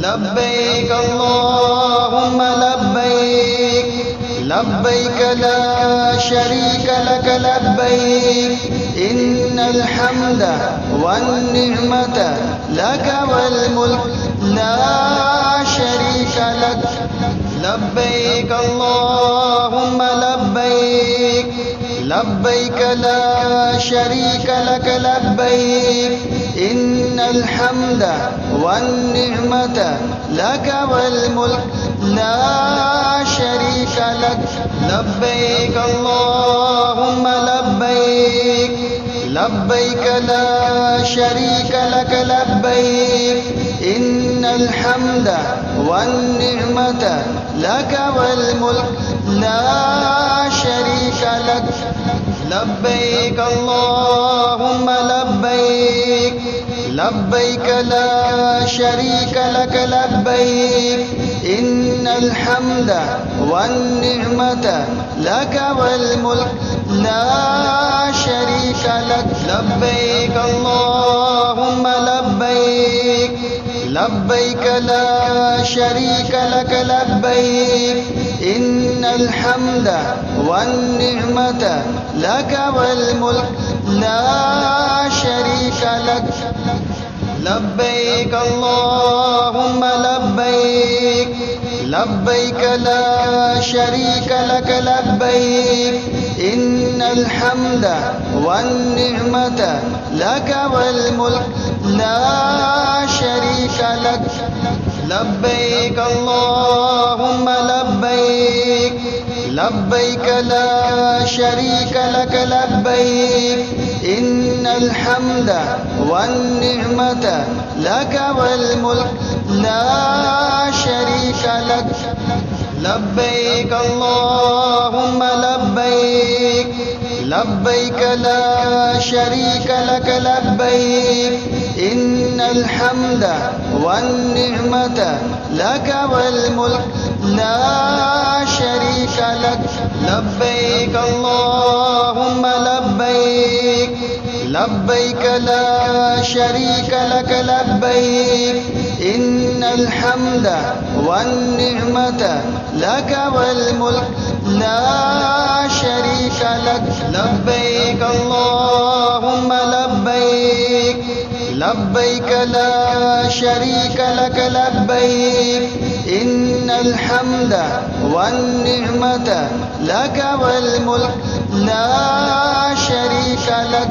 لبيك اللهم لبيك لبيك لا شريك لك لبيك إن الحمد والنعمة لك والملك لا شريك لك لبيك اللهم لبيك لبيك لا شريك لك لبيك إن الحمد والنعمة لك والملك لا شريك لك لبيك اللهم لبيك لبيك لا شريك لك لبيك إن الحمد والنعمة لك والملك لا شريك لك لبيك اللهم لبيك لبيك لا شريك لك لبيك إن الحمد والنعمة لك والملك لا شريك لك لبيك اللهم لبيك لبيك لا شريك لك لبيك إن الحمد والنعمة لك والملك لا شريك لك لبيك اللهم لبيك لبيك لا شريك لك لبيك إن الحمد والنعمة لك والملك لا شريك لك لبيك اللهم لبيك لبيك لا شريك لك لبيك إن الحمد والنعمة لك والملك لا شريك لك لبيك اللهم لبيك لبيك لا شريك لك لبيك إن الحمد والنعمة لك والملك لا شريك لك لبيك اللهم لبيك لبيك لا شريك لك لبيك إن الحمد والنعمة لك والملك لا شريك لك لبيك اللهم لبيك لبيك لا شريك لك لبيك إن الحمد والنعمة لك والملك لا شريك لك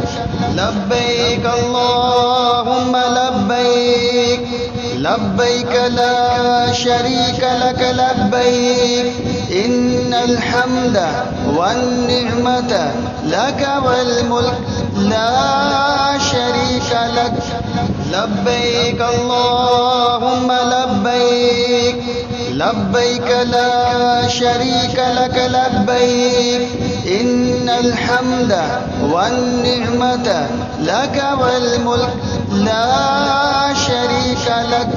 لبيك اللهم لبيك لبيك لا شريك لك لبيك إن الحمد والنعمة لك والملك لا شريك لك لبيك اللهم لبيك لبيك لا شريك لك لبيك إن الحمد والنعمة لك والملك لا شريك لك